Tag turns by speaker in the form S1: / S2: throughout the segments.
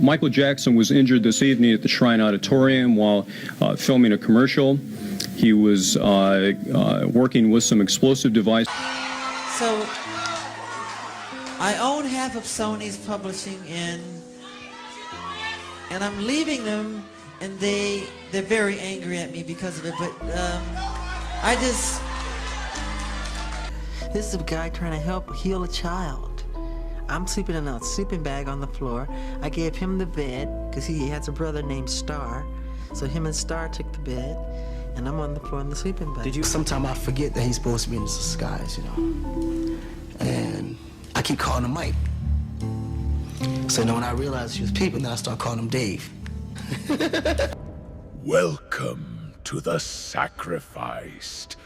S1: Michael Jackson was injured this evening at the Shrine Auditorium while filming a commercial. He was working with some explosive device.
S2: So I own half of Sony's publishing, and I'm leaving them, and they're very angry at me because of it. But this is a guy trying to help heal a child. I'm sleeping in a sleeping bag on the floor. I gave him the bed because he has a brother named Star, so him and Star took the bed, and I'm on the floor in the sleeping bag.
S3: Sometimes I forget that he's supposed to be in disguise, you know, and I keep calling him Mike. So when I realized he was people, then I start calling him Dave.
S4: Welcome to the sacrificed.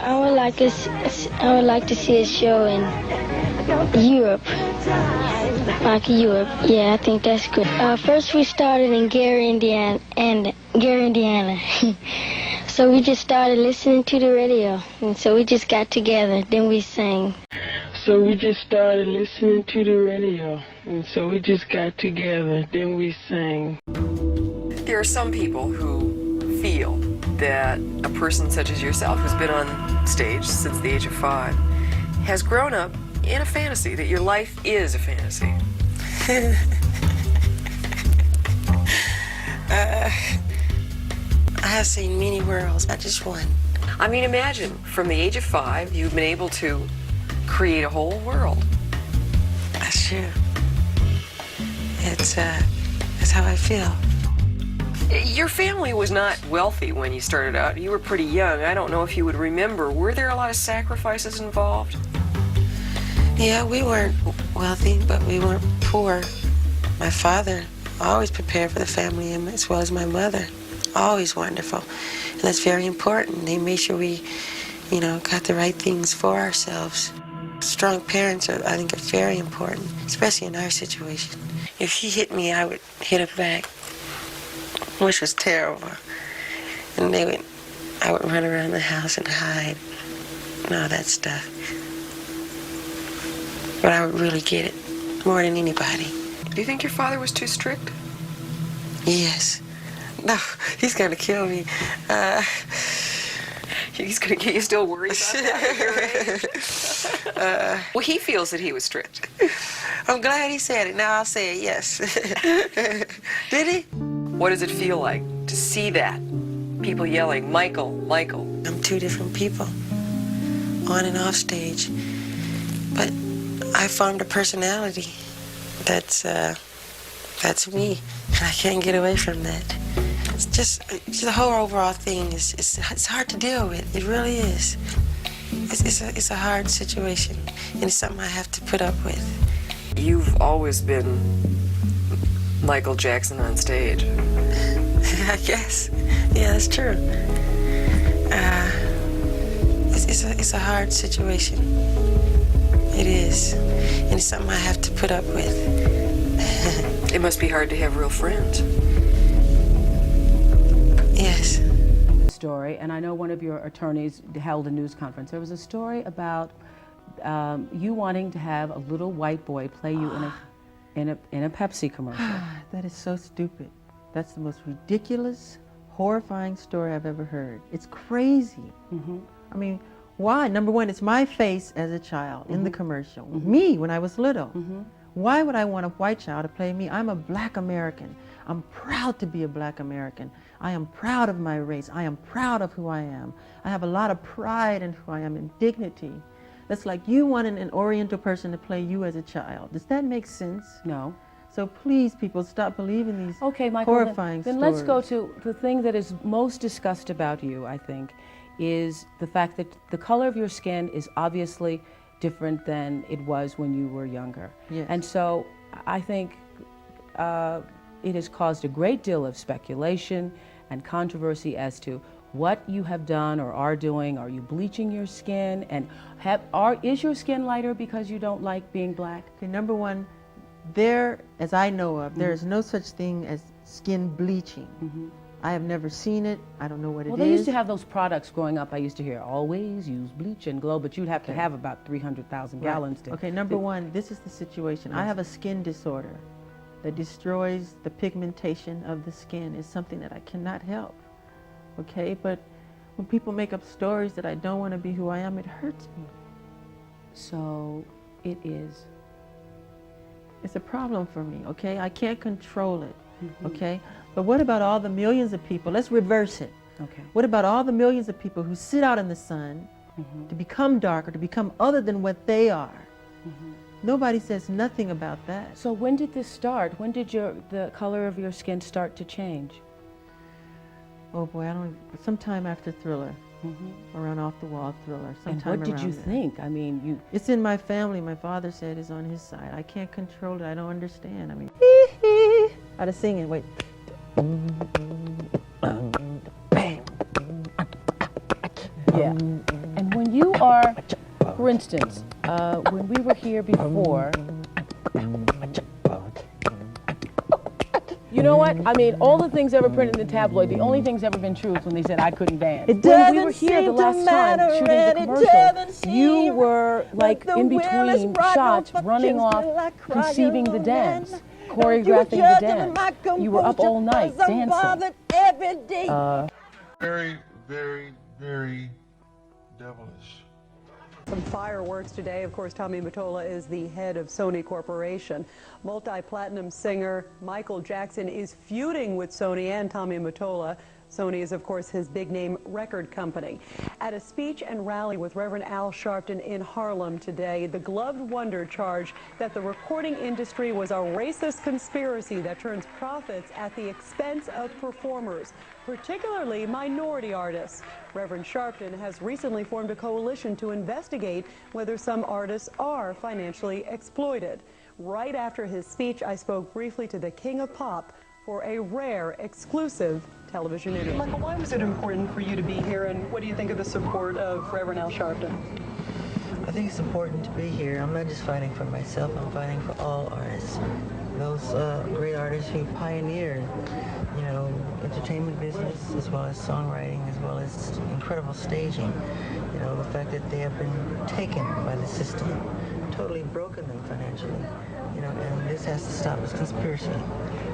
S5: I would like to see a show in Europe, like Europe. Yeah, I think that's good. First, we started in Gary, Indiana, So we just started listening to the radio, and so we just got together. Then we sang. So we just started listening to the radio, and so we just got together. Then we sang.
S6: There are some people who feel that a person such as yourself, who's been on stage since the age of 5, has grown up in a fantasy, that your life is a fantasy.
S7: I have seen many worlds, not just one.
S6: I mean, imagine, from the age of 5, you've been able to create a whole world.
S7: That's true. That's how I feel.
S6: Your family was not wealthy when you started out. You were pretty young. I don't know if you would remember. Were there a lot of sacrifices involved?
S7: Yeah, we weren't wealthy, but we weren't poor. My father always prepared for the family, as well as my mother. Always wonderful. And that's very important. They made sure we, got the right things for ourselves. Strong parents, I think, are very important, especially in our situation. If he hit me, I would hit her back, which was terrible. And I would run around the house and hide and all that stuff. But I would really get it more than anybody.
S6: Do you think your father was too strict?
S7: Yes. No, he's gonna kill me.
S6: He's gonna get you still worried about that at your age? Well, he feels that he was strict.
S7: I'm glad he said it. Now I'll say it, yes. Did he?
S6: What does it feel like to see that? People yelling, Michael, Michael.
S7: I'm two different people, on and off stage. But I formed a personality that's me, and I can't get away from that. It's just the whole overall thing it's hard to deal with. It really is. It's a hard situation, and it's something I have to put up with.
S6: You've always been Michael Jackson on stage.
S7: I guess. Yeah, that's true. It's a hard situation. It is. And it's something I have to put up with.
S6: It must be hard to have real friends.
S7: Yes.
S8: Story, and I know one of your attorneys held a news conference. There was a story about you wanting to have a little white boy play you in a Pepsi commercial.
S2: That is so stupid. That's the most ridiculous, horrifying story I've ever heard. It's crazy. I mean, why? Number one, it's my face as a child in the commercial. Me, when I was little. Why would I want a white child to play me? I'm a black American. I'm proud to be a black American. I am proud of my race. I am proud of who I am. I have a lot of pride in who I am and dignity. That's like you wanting an Oriental person to play you as a child. Does that make sense?
S8: No.
S2: So please, people, stop believing these
S8: Okay, Michael,
S2: horrifying
S8: then
S2: stories.
S8: let's go to the thing that is most discussed about you, I think, is the fact that the color of your skin is obviously different than it was when you were younger.
S2: Yes.
S8: And so I think it has caused a great deal of speculation and controversy as to what you have done or are doing. Are you bleaching your skin? And is your skin lighter because you don't like being black?
S2: Okay, number one, as I know of, there is no such thing as skin bleaching. I have never seen it. I don't know what it is.
S8: Well, they used to have those products growing up. I used to hear, always use bleach and glow, but you'd have to have about 300,000 gallons to...
S2: Okay, number one, this is the situation. I have a skin disorder that destroys the pigmentation of the skin. It's something that I cannot help, okay? But when people make up stories that I don't want to be who I am, it hurts me.
S8: So it is.
S2: It's a problem for me, okay? I can't control it, okay? But what about all the millions of people? Let's reverse it.
S8: Okay.
S2: What about all the millions of people who sit out in the sun to become darker, to become other than what they are? Nobody says nothing about that.
S8: So when did this start? When did the color of your skin start to change?
S2: Oh boy, sometime after Thriller, around Off the Wall Thriller, sometime
S8: And what did you
S2: there.
S8: think? I mean,
S2: It's in my family. My father said it's on his side. I can't control it. I don't understand. I mean, how to sing it, wait.
S8: Yeah. And when you are, for instance, when we were here before, you know what? I mean, all the things ever printed in the tabloid, the only thing's ever been true is when they said I couldn't dance. When we were here the last time shooting the commercial, you were like in between shots, running off, conceiving the dance, choreographing the dance. You were up all night dancing.
S9: Very, very, very devilish.
S10: Some fireworks today. Of course, Tommy Mottola is the head of Sony Corporation. Multi-platinum singer Michael Jackson is feuding with Sony and Tommy Mottola. Sony is, of course, his big-name record company. At a speech and rally with Reverend Al Sharpton in Harlem today, the gloved wonder charged that the recording industry was a racist conspiracy that turns profits at the expense of performers, particularly minority artists. Reverend Sharpton has recently formed a coalition to investigate whether some artists are financially exploited. Right after his speech, I spoke briefly to the King of Pop for a rare, exclusive television interview. Michael, why was it important for you to be here, and what do you think of the support of Reverend Al Sharpton?
S11: I think it's important to be here. I'm not just fighting for myself, I'm fighting for all artists. Those great artists who pioneered, you know, entertainment business, as well as songwriting, as well as incredible staging. You know, the fact that they have been taken by the system, totally broken them financially. You know, and this has to stop. It's conspiracy.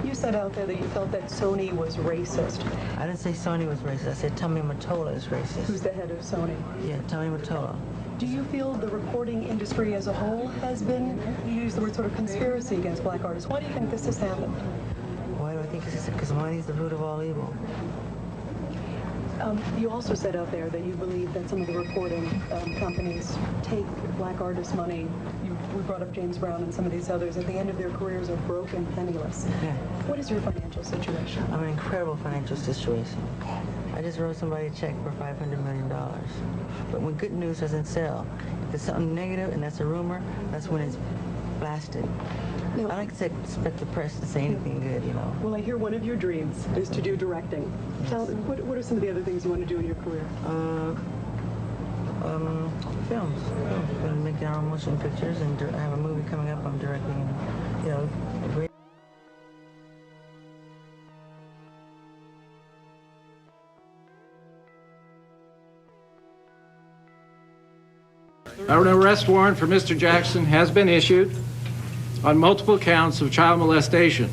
S10: You said out there that you felt that Sony was racist.
S11: I didn't say Sony was racist. I said Tommy Mottola is racist.
S10: Who's the head of Sony?
S11: Yeah, Tommy Mottola.
S10: Do you feel the recording industry as a whole has been, you use the word sort of conspiracy against black artists. Why do you think this has happened?
S11: Why do I think this is? Because money is the root of all evil.
S10: You also said out there that you believe that some of the recording companies take black artists' money. We brought up James Brown and some of these others. At the end of their careers are broke and penniless. Yeah. What is your financial situation?
S11: I'm in an incredible financial situation. I just wrote somebody a check for $500 million. But when good news doesn't sell, if there's something negative and that's a rumor, that's when it's blasted. No. I like to expect the press to say anything good, you know.
S10: Well, I hear one of your dreams is to do directing. Yes. Tell, what are some of the other things you want to do in your career?
S11: Films. I'm going to make our own motion pictures, and I have a movie coming up I'm directing, and, you know, a great...
S12: An arrest warrant for Mr. Jackson has been issued on multiple counts of child molestation.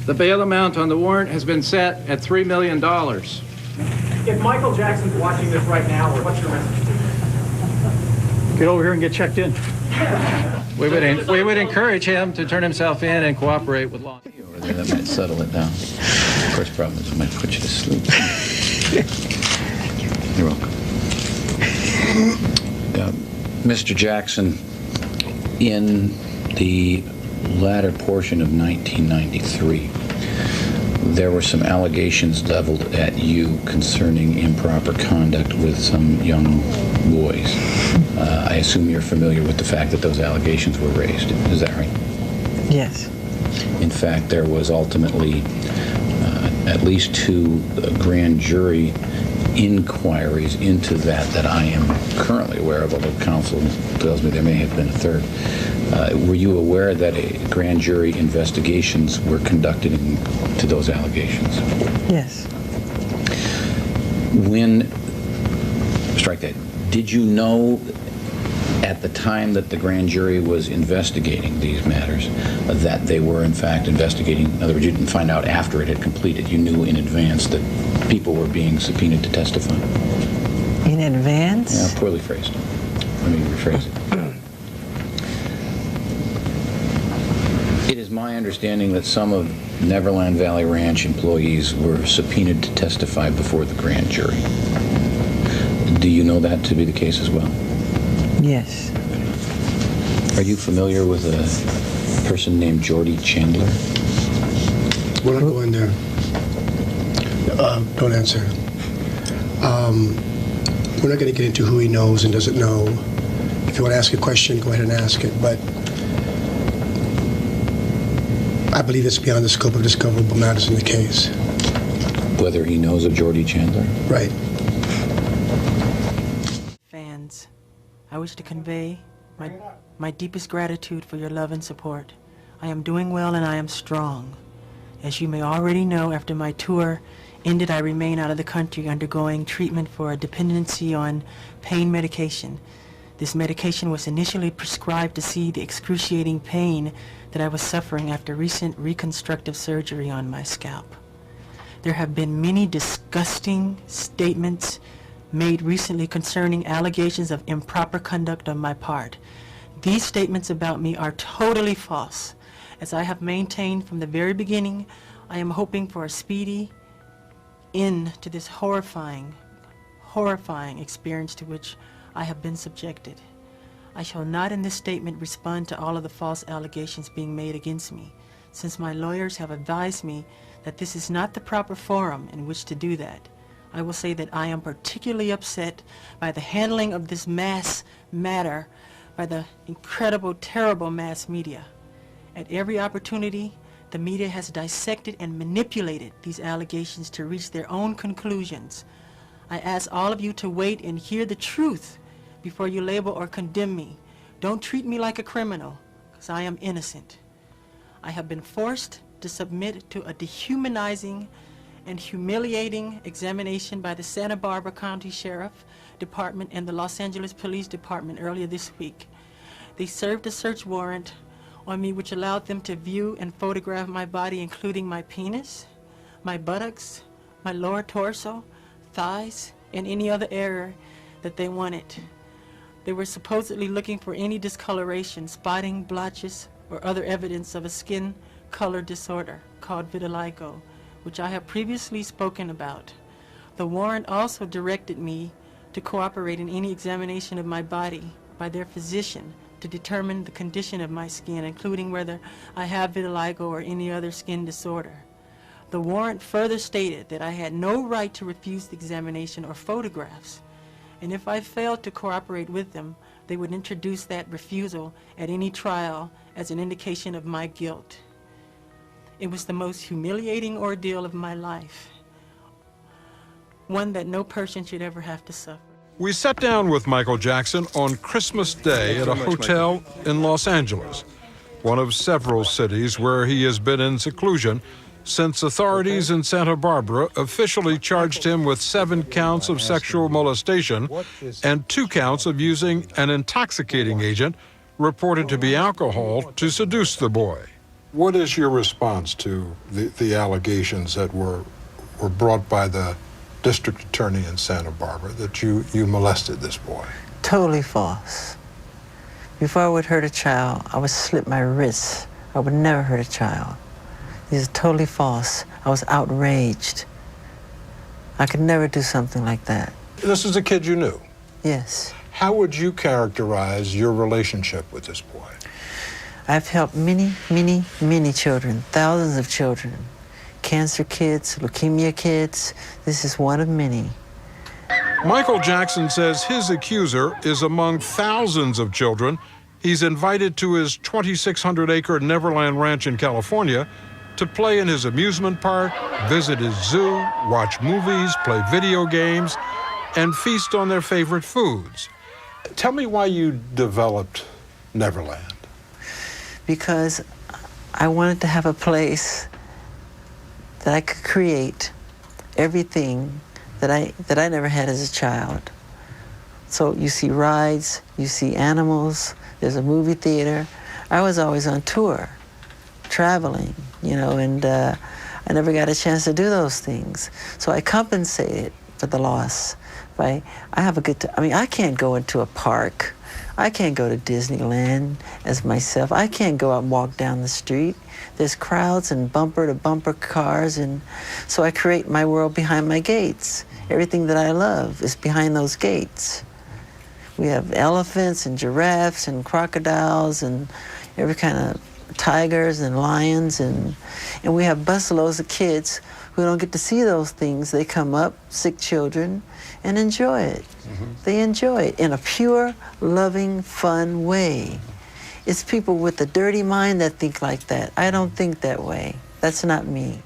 S12: The bail amount on the warrant has been set at $3 million.
S13: If Michael Jackson's watching this right now, what's your message to him?
S14: Get over here and get checked in.
S12: We would encourage him to turn himself in and cooperate with law.
S15: Over there, that might settle it down. Of course, the problem is it might put you to sleep. You're welcome. Mr. Jackson, in the latter portion of 1993, there were some allegations leveled at you concerning improper conduct with some young boys. I assume you're familiar with the fact that those allegations were raised. Is that right?
S11: Yes.
S15: In fact, there was ultimately at least 2 grand jury inquiries into that I am currently aware of, although counsel tells me there may have been a third. Were you aware that grand jury investigations were conducted into those allegations?
S11: Yes.
S15: Strike that. Did you know at the time that the grand jury was investigating these matters that they were in fact investigating? In other words, you didn't find out after it had completed. You knew in advance that people were being subpoenaed to testify.
S11: In advance?
S15: Yeah, poorly phrased. Let me rephrase it. It is my understanding that some of Neverland Valley Ranch employees were subpoenaed to testify before the grand jury. Do you know that to be the case as well?
S11: Yes.
S15: Are you familiar with a person named Jordy Chandler?
S14: We're not going there. Don't answer. We're not going to get into who he knows and doesn't know. If you want to ask a question, go ahead and ask it. But I believe it's beyond the scope of discoverable matters in the case.
S15: Whether he knows of Jordy Chandler?
S14: Right.
S2: Fans, I wish to convey my deepest gratitude for your love and support. I am doing well and I am strong. As you may already know, after my tour ended, I remain out of the country undergoing treatment for a dependency on pain medication. This medication was initially prescribed to see the excruciating pain that I was suffering after recent reconstructive surgery on my scalp. There have been many disgusting statements made recently concerning allegations of improper conduct on my part. These statements about me are totally false. As I have maintained from the very beginning, I am hoping for a speedy end to this horrifying experience to which I have been subjected. I shall not in this statement respond to all of the false allegations being made against me, since my lawyers have advised me that this is not the proper forum in which to do that. I will say that I am particularly upset by the handling of this mass matter by the incredible, terrible mass media. At every opportunity, the media has dissected and manipulated these allegations to reach their own conclusions. I ask all of you to wait and hear the truth before you label or condemn me. Don't treat me like a criminal, because I am innocent. I have been forced to submit to a dehumanizing and humiliating examination by the Santa Barbara County Sheriff Department and the Los Angeles Police Department earlier this week. They served a search warrant on me which allowed them to view and photograph my body, including my penis, my buttocks, my lower torso, thighs, and any other area that they wanted. They were supposedly looking for any discoloration, spotting, blotches, or other evidence of a skin color disorder called vitiligo, which I have previously spoken about. The warrant also directed me to cooperate in any examination of my body by their physician to determine the condition of my skin, including whether I have vitiligo or any other skin disorder. The warrant further stated that I had no right to refuse the examination or photographs, and if I failed to cooperate with them, they would introduce that refusal at any trial as an indication of my guilt. It was the most humiliating ordeal of my life, one that no person should ever have to suffer.
S16: We sat down with Michael Jackson on Christmas Day at a hotel in Los Angeles, one of several cities where he has been in seclusion since authorities in Santa Barbara officially charged him with 7 counts of sexual molestation and 2 counts of using an intoxicating agent reported to be alcohol to seduce the boy. What is your response to the allegations that were brought by the district attorney in Santa Barbara that you molested this boy?
S11: Totally false. Before I would hurt a child, I would slit my wrists. I would never hurt a child. These are totally false. I was outraged. I could never do something like that.
S16: This is a kid you knew?
S11: Yes.
S16: How would you characterize your relationship with this boy?
S11: I've helped many, many, many children, thousands of children. Cancer kids, leukemia kids. This is one of many.
S16: Michael Jackson says his accuser is among thousands of children he's invited to his 2,600-acre Neverland Ranch in California to play in his amusement park, visit his zoo, watch movies, play video games, and feast on their favorite foods. Tell me why you developed Neverland.
S11: Because I wanted to have a place that I could create everything that I never had as a child. So you see rides, you see animals, there's a movie theater. I was always on tour, traveling, you know, and I never got a chance to do those things. So I compensated for the loss. I have a good time. I mean, I can't go into a park. I can't go to Disneyland as myself. I can't go out and walk down the street. There's crowds and bumper-to-bumper cars, and so I create my world behind my gates. Everything that I love is behind those gates. We have elephants and giraffes and crocodiles and every kind of tigers and lions, and we have busloads of kids who don't get to see those things. They come up, sick children, and enjoy it. They enjoy it in a pure, loving, fun way. It's people with a dirty mind that think like that. I don't think that way. That's not me.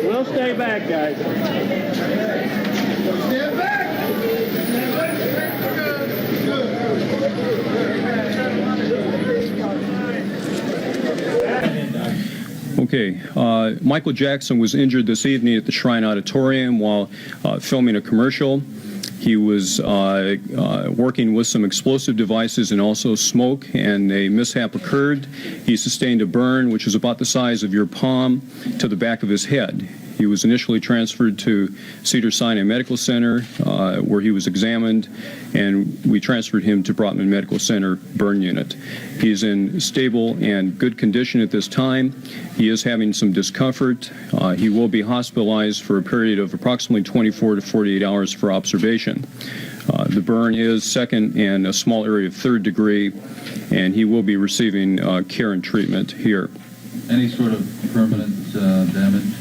S17: We'll stay back, guys. Stand back!
S1: Okay, Michael Jackson was injured this evening at the Shrine Auditorium while filming a commercial. He was working with some explosive devices and also smoke, and a mishap occurred. He sustained a burn, which was about the size of your palm, to the back of his head. He was initially transferred to Cedars-Sinai Medical Center, where he was examined, and we transferred him to Brotman Medical Center burn unit. He's in stable and good condition at this time. He is having some discomfort. He will be hospitalized for a period of approximately 24 to 48 hours for observation. The burn is second and a small area of third degree, and he will be receiving care and treatment here.
S18: Any sort of permanent damage?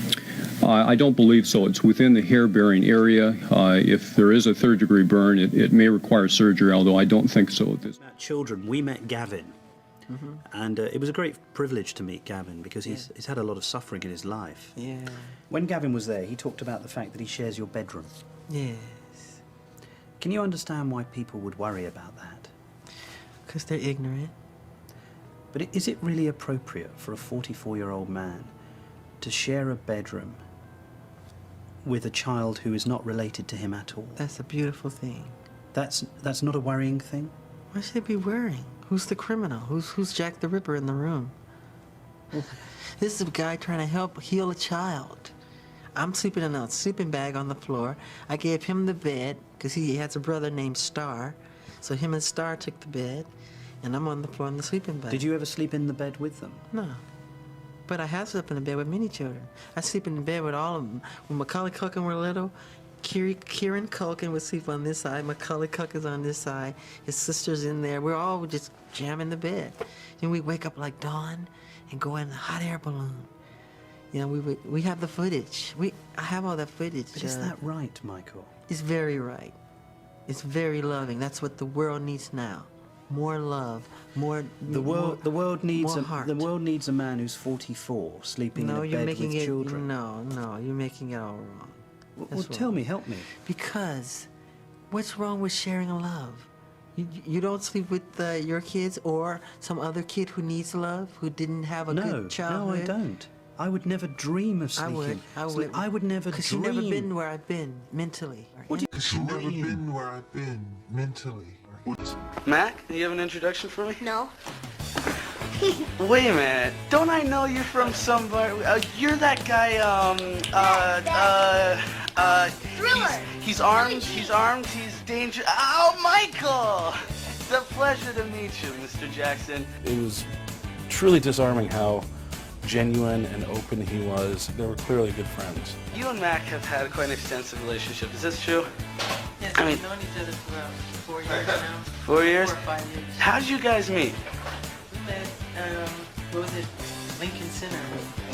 S1: I don't believe so. It's within the hair-bearing area. If there is a third-degree burn, it may require surgery, although I don't think so.
S19: Children, we met Gavin, and it was a great privilege to meet Gavin because he's had a lot of suffering in his life.
S11: Yeah.
S19: When Gavin was there, he talked about the fact that he shares your bedroom.
S11: Yes.
S19: Can you understand why people would worry about that?
S11: Because they're ignorant.
S19: But is it really appropriate for a 44-year-old man to share a bedroom with a child who is not related to him at all?
S11: That's a beautiful thing.
S19: That's not a worrying thing?
S11: Why should they be worrying? Who's the criminal? Who's Jack the Ripper in the room? This is a guy trying to help heal a child. I'm sleeping in a sleeping bag on the floor. I gave him the bed because he has a brother named Star. So him and Star took the bed, and I'm on the floor in the sleeping bag.
S19: Did you ever sleep in the bed with them?
S11: No. But I have slept in the bed with many children. I sleep in the bed with all of them. When Macaulay Culkin were little, Kieran Culkin would sleep on this side, Macaulay Culkin's on this side, his sister's in there. We're all just jamming the bed. And we wake up like dawn and go in a hot air balloon. You know, we have the footage. I have all that footage.
S19: But is that right, Michael?
S11: It's very right. It's very loving. That's what the world needs now. More love, more.
S19: The world needs
S11: more heart.
S19: The world needs a man who's 44 sleeping in a bed with children.
S11: No, you're making it all wrong.
S19: Well, tell me, help me.
S11: Because what's wrong with sharing a love? You don't sleep with your kids or some other kid who needs love, who didn't have a good childhood?
S19: No, I don't. I would never dream of sleeping. I would never dream.
S11: Because you've never been where I've been mentally.
S9: Because you've never been where I've been mentally.
S3: Mac, you have an introduction for me?
S20: No.
S3: Wait a minute. Don't I know you from somewhere? You're that guy,
S20: Thriller.
S3: He's armed, he's dangerous. Oh, Michael! It's a pleasure to meet you, Mr. Jackson.
S21: It was truly disarming how genuine and open he was. They were clearly good friends.
S3: You and Mac have had quite an extensive relationship. Is this true?
S11: Yes,
S3: I mean,
S11: we've known each other for about 4 years now.
S3: 4 years?
S11: 4 or 5 years.
S3: How did you guys meet?
S11: We met, what was it, Lincoln Center.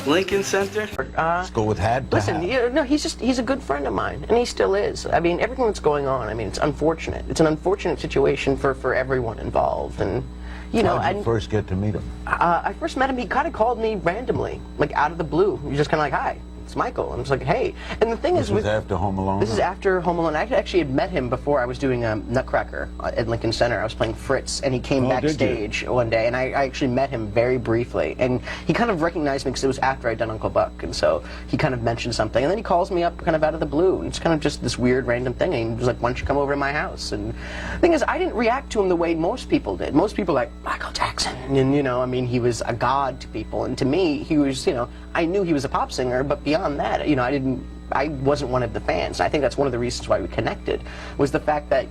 S3: Lincoln Center?
S22: Let's go with had.
S23: Listen, he's a good friend of mine, and he still is. I mean, everything that's going on, I mean, it's unfortunate. It's an unfortunate situation for everyone involved, and
S22: How did you first get to meet him?
S23: I first met him, he kind of called me randomly, like out of the blue. He was just kind of like, hi, it's Michael. And I was like, hey. And the thing
S22: This was after Home Alone?
S23: This is after Home Alone. I actually had met him before I was doing Nutcracker at Lincoln Center. I was playing Fritz, and he came backstage one day, and I actually met him very briefly. And he kind of recognized me because it was after I'd done Uncle Buck, and so he kind of mentioned something. And then he calls me up kind of out of the blue, and it's kind of just this weird random thing. And he was like, why don't you come over to my house? And the thing is, I didn't react to him the way most people did. Most people were like, Michael Jackson. And, I mean, he was a god to people. And to me, he was, I knew he was a pop singer, but beyond that, I wasn't one of the fans. I think that's one of the reasons why we connected, was the fact that,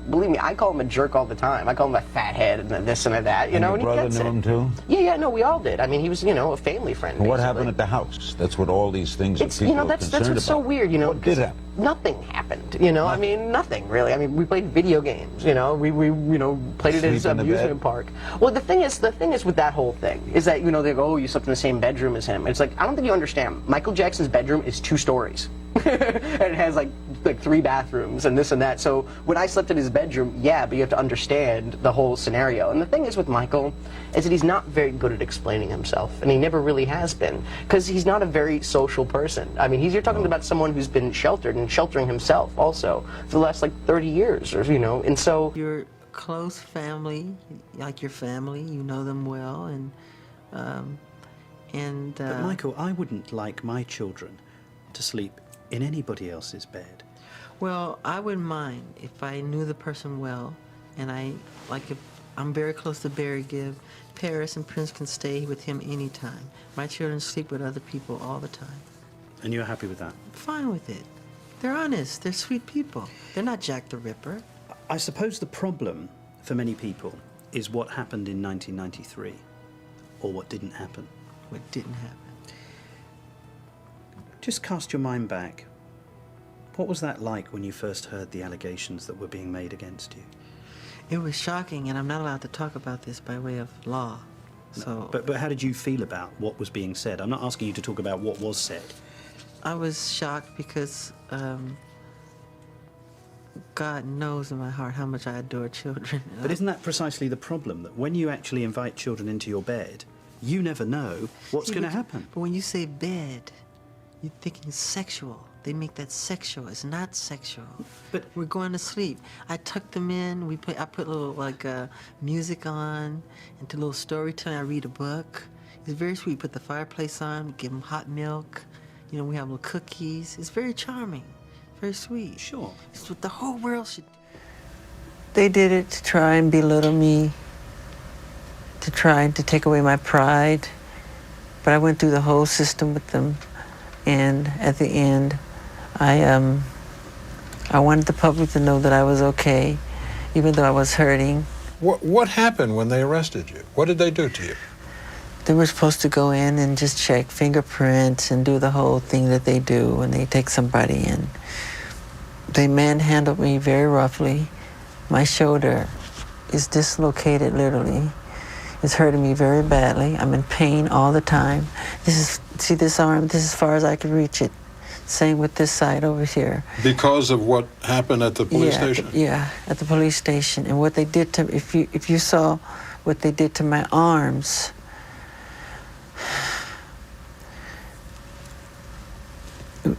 S23: believe me, I call him a jerk all the time. I call him a fathead and this and that,
S22: And your brother knew him too?
S23: Yeah, no, we all did. I mean, he was, a family friend.
S22: What happened at the house? That's what all these things that people are concerned
S23: that's what's so
S22: about.
S23: weird,
S22: What did happen?
S23: Nothing happened, I mean, nothing really. I mean, we played video games, we played it as an amusement park. Well, the thing is with that whole thing is that, they go, oh, you slept in the same bedroom as him. It's like, I don't think you understand. Michael Jackson's bedroom is 2 stories. And it has like 3 bathrooms and this and that. So when I slept in his bedroom, yeah, but you have to understand the whole scenario. And the thing is with Michael is that he's not very good at explaining himself, and he never really has been, because he's not a very social person. I mean, you're talking about someone who's been sheltered and sheltering himself also for the last 30 years, or and so
S11: your close family, like your family, you know them well,
S19: But Michael, I wouldn't like my children to sleep in anybody else's bed.
S11: Well, I wouldn't mind if I knew the person well, and if I'm very close to Barry Gibb, Paris and Prince can stay with him anytime. My children sleep with other people all the time.
S19: And you're happy with that?
S11: Fine with it. They're honest. They're sweet people. They're not Jack the Ripper.
S19: I suppose the problem for many people is what happened in 1993, or what didn't happen.
S11: What didn't happen.
S19: Just cast your mind back. What was that like when you first heard the allegations that were being made against you?
S11: It was shocking, and I'm not allowed to talk about this by way of law. So,
S19: But how did you feel about what was being said? I'm not asking you to talk about what was said.
S11: I was shocked because God knows in my heart how much I adore children.
S19: But isn't that precisely the problem, that when you actually invite children into your bed, you never know what's going to happen?
S11: But when you say bed, you're thinking sexual. They make that sexual. It's not sexual.
S19: But
S11: we're going to sleep. I tuck them in. I put a little music on, and do a little storytelling. I read a book. It's very sweet. Put the fireplace on. Give them hot milk. We have little cookies. It's very charming. Very sweet.
S19: Sure.
S11: It's what the whole world should do. They did it to try and belittle me, to try to take away my pride. But I went through the whole system with them. And at the end, I wanted the public to know that I was okay, even though I was hurting.
S16: What happened when they arrested you? What did they do to you?
S11: They were supposed to go in and just check fingerprints and do the whole thing that they do when they take somebody in. They manhandled me very roughly. My shoulder is dislocated, literally. It's hurting me very badly. I'm in pain all the time. See this arm? This is as far as I can reach it. Same with this side over here.
S16: Because of what happened at the police station?
S11: At the police station. And what they did to, if you saw what they did to my arms, it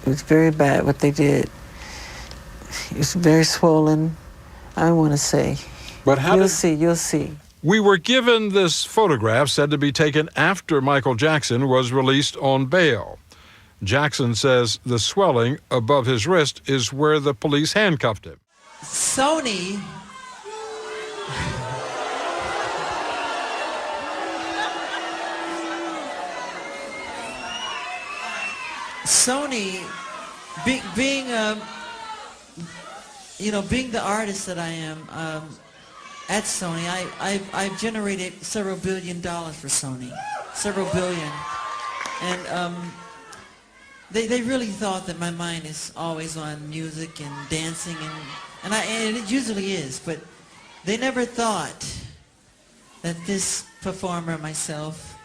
S11: was very bad what they did. It was very swollen, I want to say.
S16: But how
S11: You'll see.
S16: We were given this photograph said to be taken after Michael Jackson was released on bail. Jackson says the swelling above his wrist is where the police handcuffed him.
S11: Sony being the artist that I am at Sony, I've generated several $1 billion for Sony, several billion, and they really thought that my mind is always on music and dancing, and it usually is, but they never thought that this performer, myself,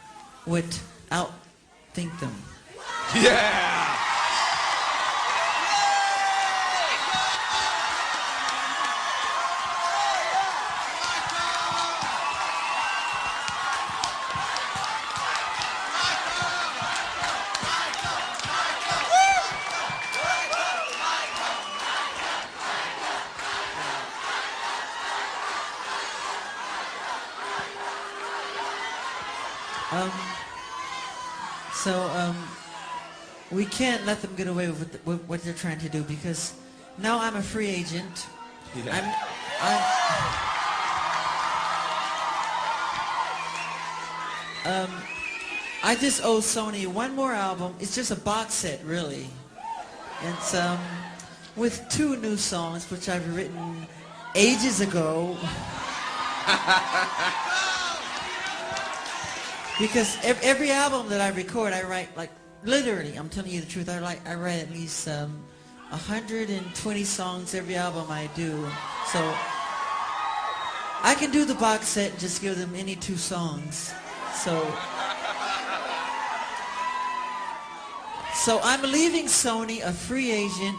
S11: would outthink them.
S16: Yeah!
S11: We can't let them get away with what they're trying to do, because now I'm a free agent. Yeah. I just owe Sony one more album. It's just a box set, really. It's with 2 new songs, which I've written ages ago. Because every album that I record, I write, like, literally, I'm telling you the truth, I write at least 120 songs every album I do. So I can do the box set and just give them any 2 songs. So I'm leaving Sony a free agent.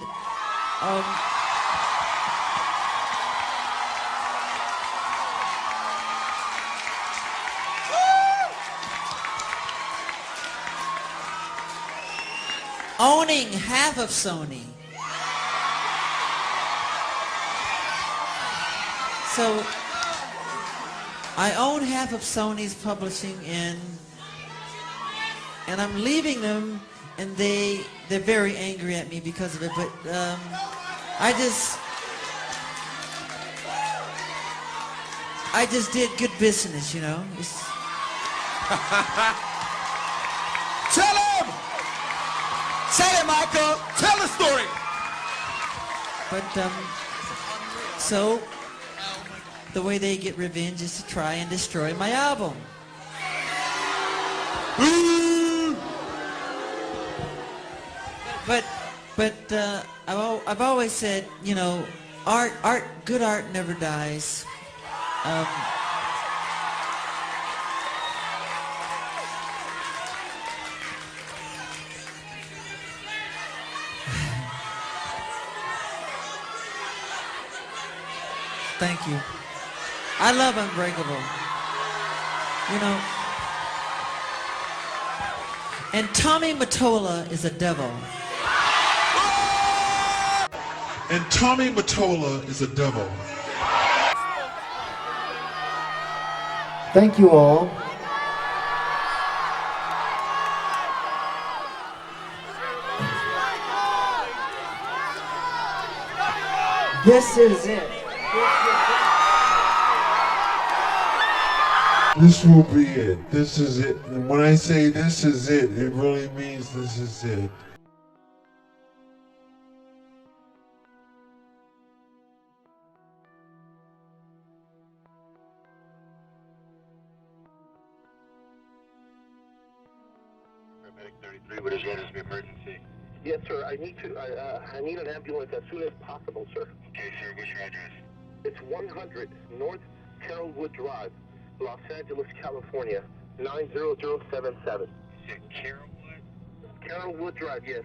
S11: Owning half of Sony. So I own half of Sony's publishing, and I'm leaving them, and they're very angry at me because of it, but I just did good business, you know.
S4: Tell him! Say it, Michael! Tell the story!
S11: But, so, the way they get revenge is to try and destroy my album. But I've always said, you know, good art never dies. Thank you. I love Unbreakable. You know. And Tommy Mottola is a devil.
S9: And Tommy Mottola is a devil.
S5: Thank you all. This is it.
S9: This will be it. This is it. And when I say this is it, it really means this is it.
S5: Paramedic 33, what is your emergency?
S6: Yes, sir. I need an ambulance as soon as possible, sir.
S5: Okay, sir. What's your address?
S6: It's 100 North Carrollwood Drive, Los Angeles, California, 90077.
S5: You said Carrollwood?
S6: Carrollwood Drive, yes.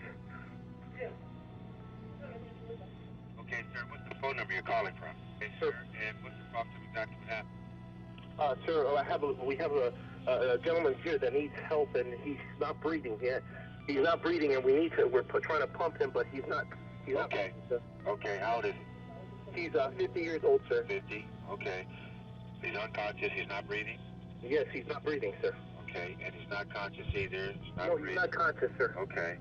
S5: Okay, sir. What's the phone number you're calling from? Okay, sir. And what's the problem exactly what happened?
S6: Sir, we have a gentleman here that needs help, and he's not breathing yet. He's not breathing, and we're trying to pump him, but he's not.
S5: Okay. Okay, how old is he?
S6: He's 50 years old, sir.
S5: 50? Okay. He's unconscious, he's not breathing?
S6: Yes, he's not breathing, sir.
S5: Okay, and he's not conscious either?
S6: He's not conscious, sir.
S5: Okay.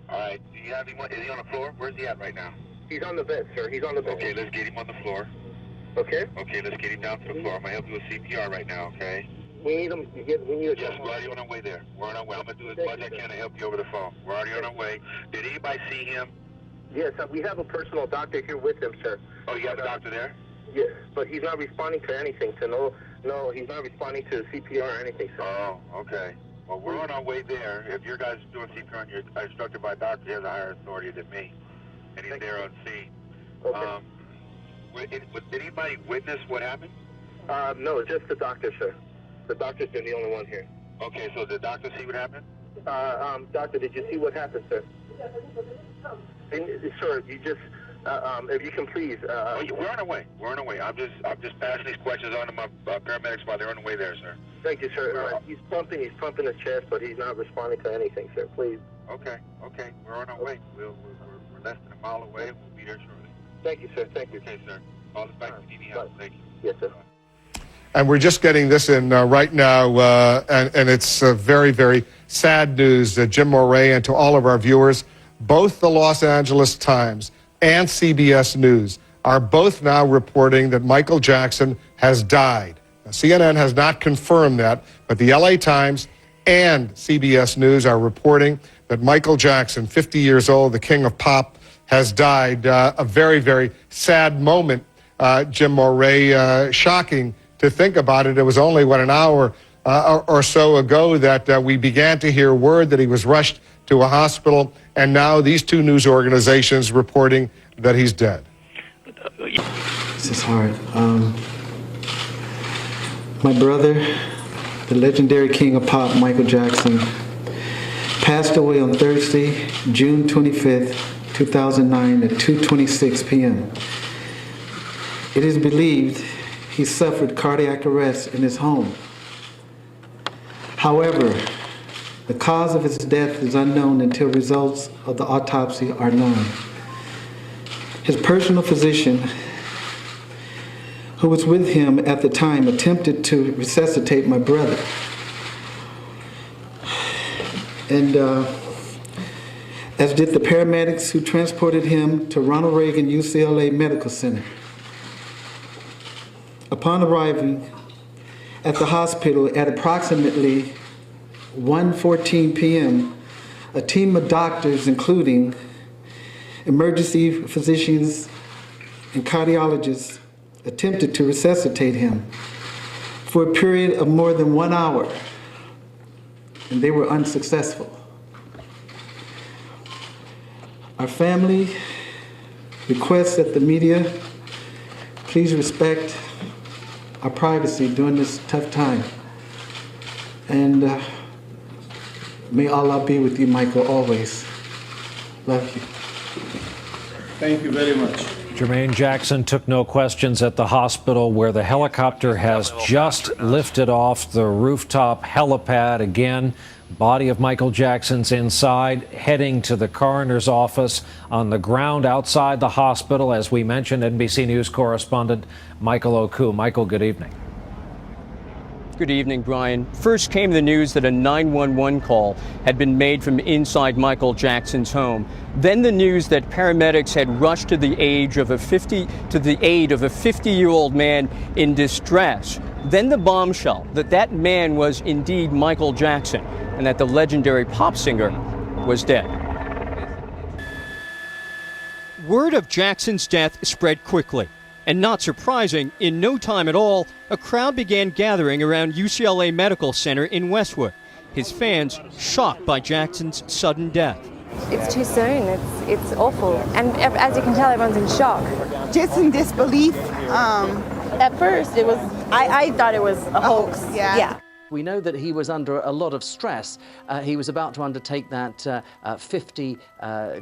S5: All right, do you have him, is he on the floor? Where's he at right now?
S6: He's on the bed, sir. He's on the bed.
S5: Okay, let's get him on the floor.
S6: Okay.
S5: Okay, let's get him down to the floor. I'm going to help you with CPR right now, okay?
S6: We need him. We need a
S5: Yes, we're already on our way there. We're on our way. I'm going to do as much as I can to help you over the phone. We're already on our way. Did anybody see him?
S6: Yes, we have a personal doctor here with him, sir.
S5: Oh, you have a doctor there?
S6: Yes, but he's not responding to anything. So no, he's not responding to CPR or anything, sir.
S5: Oh, okay. Well, we're on our way there. If your guy's doing CPR and you're instructed by a doctor, he has a higher authority than me. And he's there on scene.
S6: Okay.
S5: Did anybody witness what happened?
S6: No, just the doctor, sir. The doctor's been the only one here.
S5: Okay, so did the doctor see what happened?
S6: Doctor, did you see what happened, sir? Sir, you just, if you can please.
S5: We're on our way. We're on our way. I'm just passing these questions on to my paramedics while they're on the way there, sir.
S6: Thank you, sir. He's pumping his chest, but he's not responding to anything, sir. Please.
S5: Okay. We're on our way. We're less than a mile away. We'll be there shortly.
S6: Thank you, sir. Thank you.
S5: Okay, sir. Call us back if you need any help. Thank you.
S6: Yes, sir.
S20: And we're just getting this in right now, and it's very, very sad news, Jim Moret, and to all of our viewers. Both the Los Angeles Times and CBS News are both now reporting that Michael Jackson has died. Now, CNN has not confirmed that, but the LA Times and CBS News are reporting that Michael Jackson, 50 years old, the king of pop, has died. A very, very sad moment, Jim Moret. Shocking to think about it. It was only, an hour or so ago that we began to hear word that he was rushed to a hospital, and now these two news organizations reporting that he's dead.
S11: This is hard. My brother, the legendary king of pop, Michael Jackson, passed away on Thursday, June 25th, 2009 at 2:26 p.m. It is believed he suffered cardiac arrest in his home. However, the cause of his death is unknown until results of the autopsy are known. His personal physician, who was with him at the time, attempted to resuscitate my brother. And as did the paramedics who transported him to Ronald Reagan UCLA Medical Center. Upon arriving at the hospital at approximately 1:14 p.m., a team of doctors, including emergency physicians and cardiologists, attempted to resuscitate him for a period of more than 1 hour, and they were unsuccessful. Our family requests that the media please respect our privacy during this tough time. And may Allah be with you, Michael, always. Love you.
S24: Thank you very much.
S25: Jermaine Jackson took no questions at the hospital where the helicopter has just lifted off the rooftop helipad. Again, body of Michael Jackson's inside, heading to the coroner's office on the ground outside the hospital. As we mentioned, NBC News correspondent Michael Oku. Michael, good evening.
S7: Good evening, Brian. First came the news that a 911 call had been made from inside Michael Jackson's home. Then the news that paramedics had rushed to the aid of a 50-year-old man in distress. Then the bombshell that that man was indeed Michael Jackson and that the legendary pop singer was dead. Word of Jackson's death spread quickly. And not surprising, in no time at all, a crowd began gathering around UCLA Medical Center in Westwood. His fans shocked by Jackson's sudden death.
S8: It's too soon. It's awful. And as you can tell, everyone's in shock.
S10: Just in disbelief.
S8: At first, I thought it was a hoax.
S10: Yeah.
S12: We know that he was under a lot of stress. He was about to undertake that 50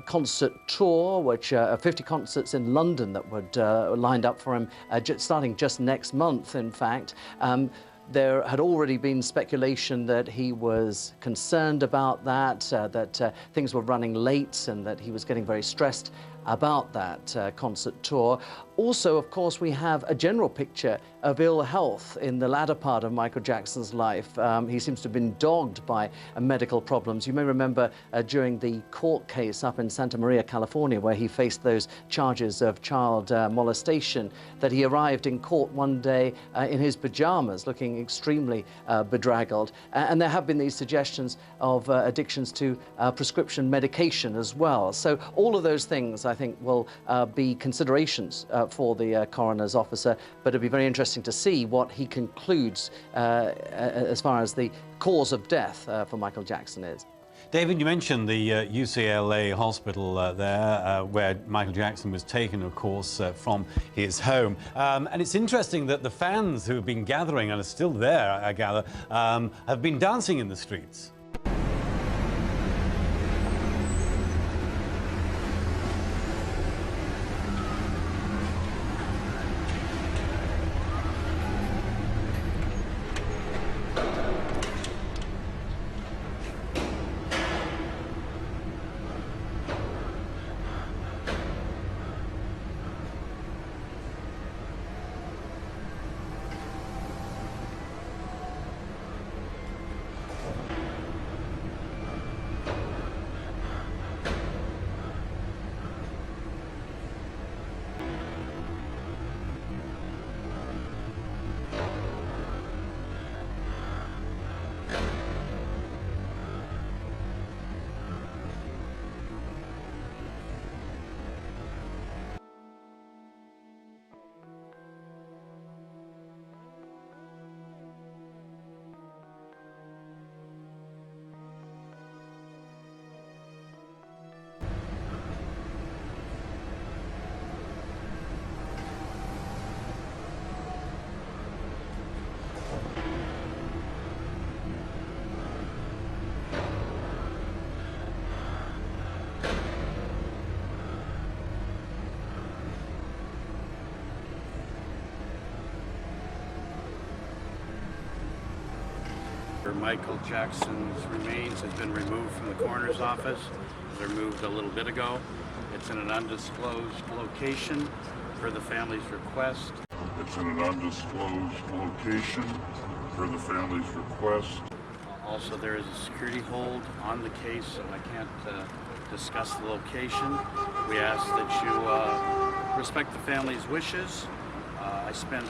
S12: concert tour, which 50 concerts in London that would lined up for him, starting just next month, in fact. There had already been speculation that he was concerned about that, that things were running late and that he was getting very stressed about that concert tour. Also, of course, we have a general picture of ill health in the latter part of Michael Jackson's life. He seems to have been dogged by medical problems. You may remember during the court case up in Santa Maria, California, where he faced those charges of child molestation, that he arrived in court one day in his pajamas, looking extremely bedraggled. And there have been these suggestions of addictions to prescription medication as well. So all of those things, I think, will be considerations for the coroner's officer, but it'll be very interesting to see what he concludes as far as the cause of death for Michael Jackson is.
S13: David, you mentioned the UCLA hospital there, where Michael Jackson was taken, of course, from his home. And it's interesting that the fans who have been gathering and are still there, I gather, have been dancing in the streets.
S26: Michael Jackson's remains has been removed from the coroner's office. They were moved a little bit ago. It's in an undisclosed location per the family's request.
S27: It's in an undisclosed location per the family's request.
S26: Also, there is a security hold on the case, so I can't discuss the location. We ask that you respect the family's wishes. I spent...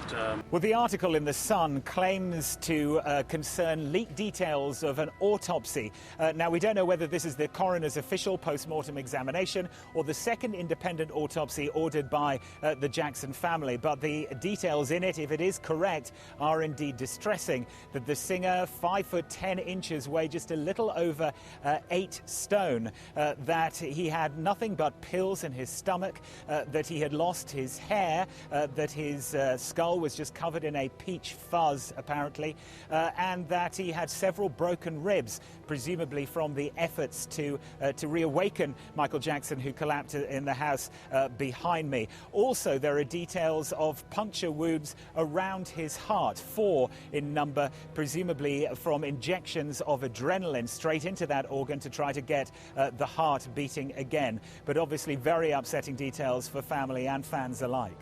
S28: Well, the article in The Sun claims to concern leaked details of an autopsy. Now, we don't know whether this is the coroner's official post-mortem examination or the second independent autopsy ordered by the Jackson family. But the details in it, if it is correct, are indeed distressing. That the singer, 5 foot 10 inches, weighed just a little over 8 stone. That he had nothing but pills in his stomach. That he had lost his hair. That his skull was just covered in a peach fuzz, apparently, and that he had several broken ribs, presumably from the efforts to reawaken Michael Jackson, who collapsed in the house behind me. Also, there are details of puncture wounds around his heart, 4 in number, presumably from injections of adrenaline straight into that organ to try to get the heart beating again. But obviously very upsetting details for family and fans alike.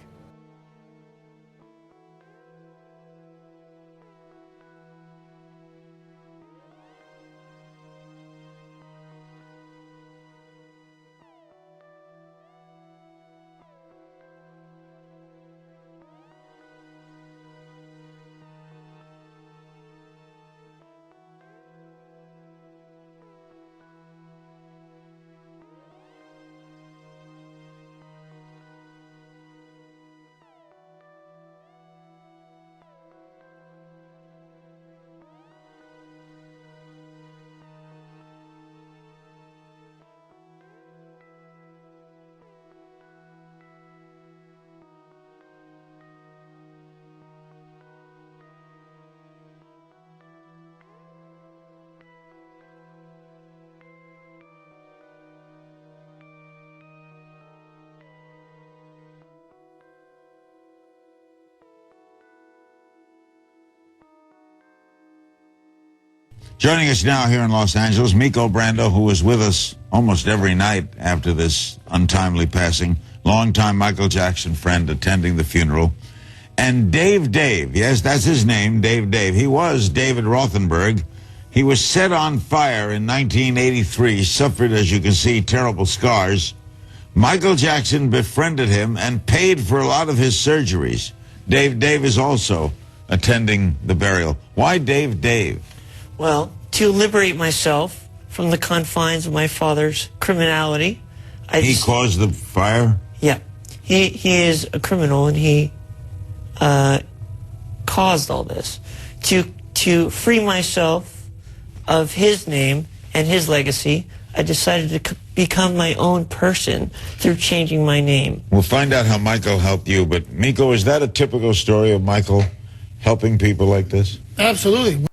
S22: Joining us now here in Los Angeles, Micheal Brando, who was with us almost every night after this untimely passing, longtime Michael Jackson friend attending the funeral, and Davedave. Yes, that's his name, Davedave. He was David Rothenberg. He was set on fire in 1983, suffered, as you can see, terrible scars. Michael Jackson befriended him and paid for a lot of his surgeries. Davedave is also attending the burial. Why Davedave?
S1: Well, to liberate myself from the confines of my father's criminality.
S22: He caused the fire?
S1: Yeah. He is a criminal, and he caused all this. To free myself of his name and his legacy, I decided to become my own person through changing my name.
S22: We'll find out how Michael helped you, but Miko, is that a typical story of Michael helping people like this?
S2: Absolutely.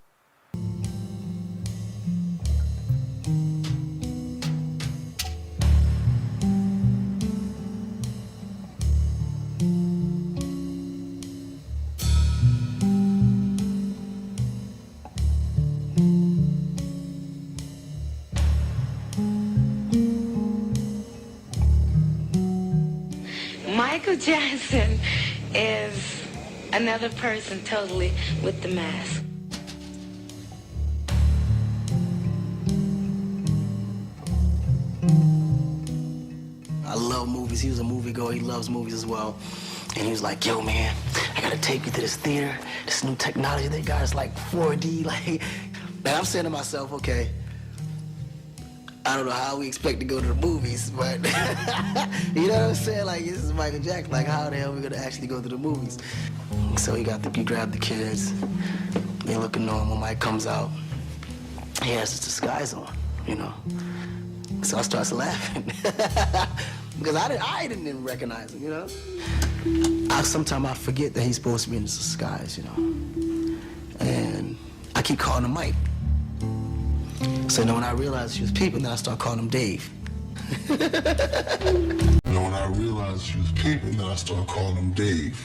S3: Michael Jackson is another person totally with the mask.
S14: I love movies. He was a moviegoer. He loves movies as well. And he was like, yo, man, I gotta take you to this theater. This new technology they got is like 4D. Like, and I'm saying to myself, okay, I don't know how we expect to go to the movies, but you know what I'm saying? Like, this is Michael Jackson. Like, how the hell are we gonna actually go to the movies? So he grabbed the kids. They looking normal. Mike comes out. He has his disguise on, you know. So I starts laughing because I didn't even recognize him, you know. Sometimes I forget that he's supposed to be in his disguise, you know. And I keep calling him Mike. So then when I realized she was peeping, then I started calling him Dave.
S27: And when I realized she was peeping, then I started calling him Dave.